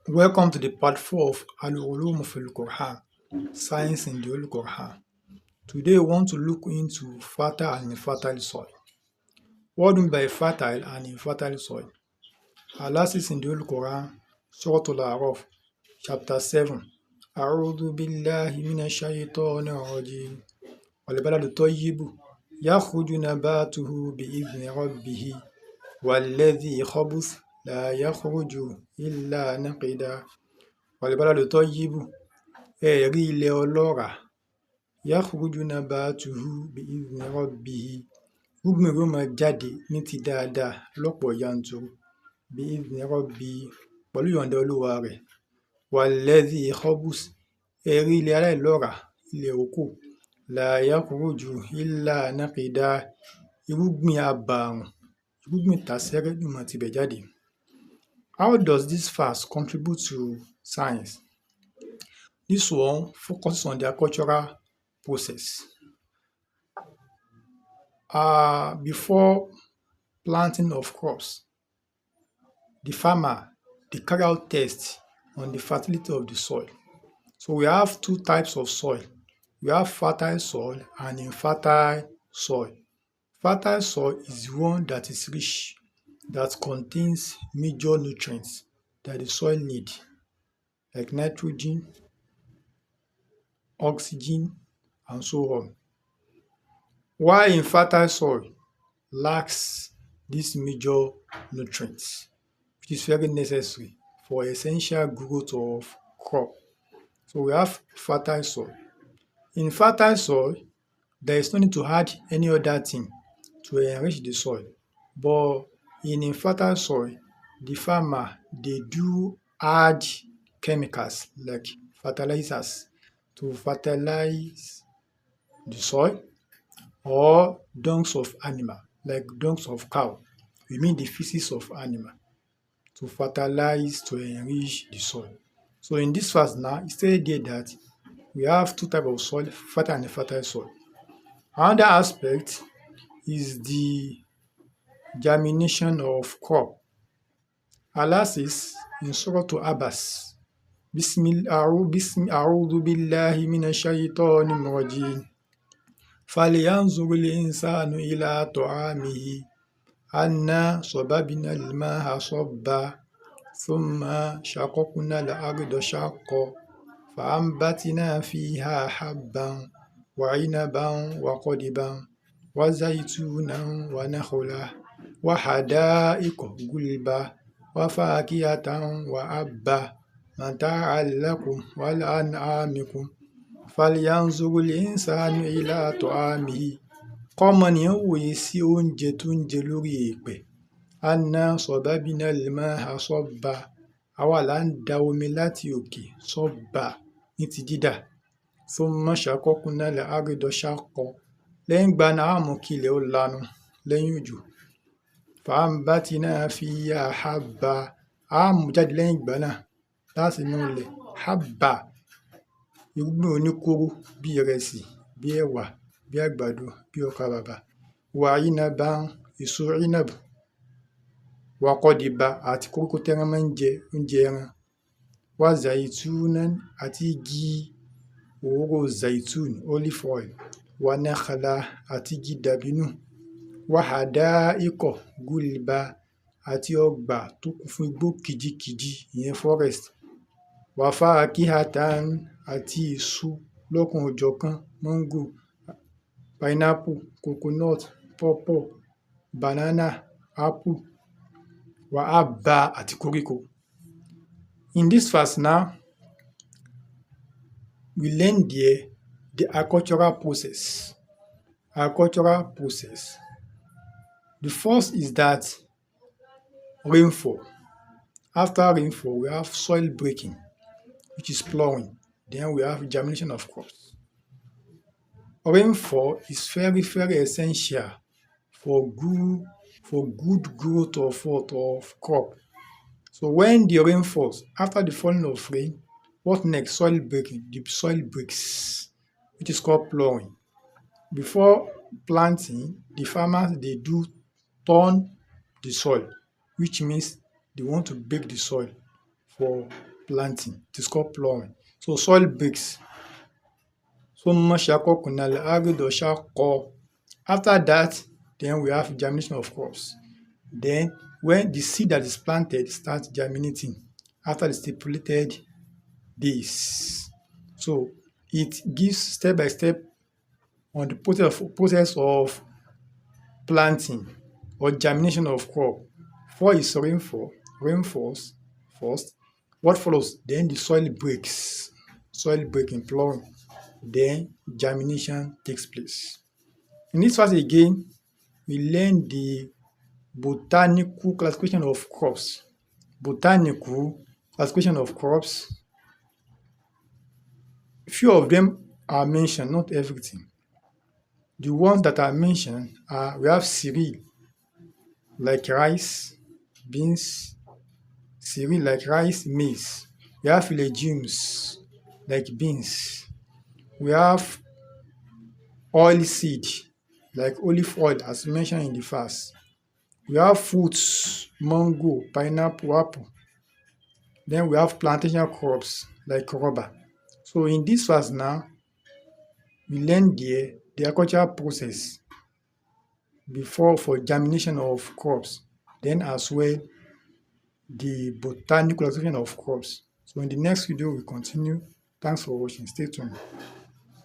Welcome to the part 4 of Al-Ulum fil Quran, Science in the Holy Quran. Today we want to look into fertile and infertile soil. What do you mean by fertile and infertile soil? Allah says in the Holy Quran, Surah Al-A'raf, chapter 7, أعوذ بالله من الشيطان الرجيم والبلد الطيب يخرج نباته بإذن ربه والذي خبث لا يخرج إلا نقدا والبلد الطيب ẹ̀rí ilẹ̀ ọlọ́ràá yakhruju nabatuhu bi'izni rabbihi irúgbìn rẹ̀ ó máa jáde ní ti dáadáa lọ́pọ̀ yanturu bi'izni rabbihi pẹ̀lú ìyọ̀ǹda olúwa rẹ̀ walladhi khabus ẹ̀rí ilẹ̀ aláìlọ́ràá ilẹ̀ òkò la yakhruju illa naqida irúgbìn abààrùn irúgbìn tàṣẹ́rẹ́ ló máa tibẹ̀ jáde. How does this verse contribute to science? This one focuses on the agricultural process. Before planting of crops, the farmer they carry out tests on the fertility of the soil. So we have two types of soil. We have fertile soil and infertile soil. Fertile soil is one that is rich, that contains major nutrients that the soil needs, like nitrogen, oxygen, and so on. While infertile soil lacks these major nutrients, which is very necessary for essential growth of crop. So we have fertile soil. In fertile soil, there is no need to add any other thing to enrich the soil. But in infertile soil, the farmer they do add chemicals like fertilizers to fertilize the soil, or dungs of animal like dungs of cow, we mean the feces of animal, to fertilize to enrich the soil. So in this verse now, it stated there that we have two types of soil, fertile and infertile soil. Another aspect is the germination of crop. Allah says in Surah Al-Abas, أعوذ بالله من الشيطان الرجيم فلينظر الإنسان إلى طعامه أنا صببنا الماء صبا ثم شققنا الأرض شقا فأنبتنا فيها حبا وعنبا وقضبا وزيتونا ونخلا وحدائق غلبا وفاكهة وأبا متاعا لكم ولأنعامكم فلينظر الإنسان إلى طعامه kọ́mọnìyàn wòye sí oúnjẹ tó ń jẹ lórí èèpẹ̀ anna صببنا الماء صبا àwa là ń da omi láti òkè صبا ní ti dídà ثم شققنا الأرض شقا lẹ́yìn ìgbà náà á mú kí ilẹ̀ ó lanu lẹ́yìn òjò فأنبتنا فيها حبا á mú jáde lẹ́yìn ìgbà náà láti inú ilẹ̀ habba irúgbìn oníkóró bí ìrẹsì, bí ẹ̀wà, bí àgbàdo, bí ọkà bàbà, wà inaba èso inab, wà kọ́dìbà àti koríko tẹ́ran máa ń jẹ oúnjẹ ẹran, wà zaitunan àti igi òróró zaitun olive oil, wà nakhala àti igi dàbínù, wà hadaikọ gulba àti ọgbà tó kún fún igbó kìjikìji ìyẹn forest, wà fakihatan àti èso lọ́kan-ò-jọ̀kan mango, pineapple, coconut, pawpaw, banana, apple, wà habba àti koríko. In this verse now, we learn there the agricultural process. Agricultural process. The first is that rainfall. After rainfall, we have soil breaking, which is plowing. Then we have germination of crops. Rainfall is very, very essential for good growth of crop. So when the rain falls, after the falling of rain, what next? Soil breaking. The soil breaks, which is called plowing. Before planting, the farmers they do turn the soil, which means they want to break the soil for planting. It is called plowing. So soil breaks. ثم شققنا الأرض شقا. After that, then we have germination of crops. Then when the seed that is planted starts germinating after the stipulated days. So it gives step by step on the process of planting or germination of crop. First is rainfall. Rain falls first. What follows? Then the soil breaks. Soil breaking, plowing. Then germination takes place. In this verse again, we learn the botanical classification of crops. Botanical classification of crops. Few of them are mentioned, not everything. The ones that are mentioned are, we have cereal like rice, beans, cereal like rice, maize. We have legumes like beans. We have oil seed like olive oil as mentioned in the verse. We have fruits, mango, pineapple, apple. Then we have plantation crops like rubber. So in this verse now, we learn the agricultural process before for germination of crops, then as well the botanical classification of crops. So in the next video, we continue. Thanks for watching. Stay tuned.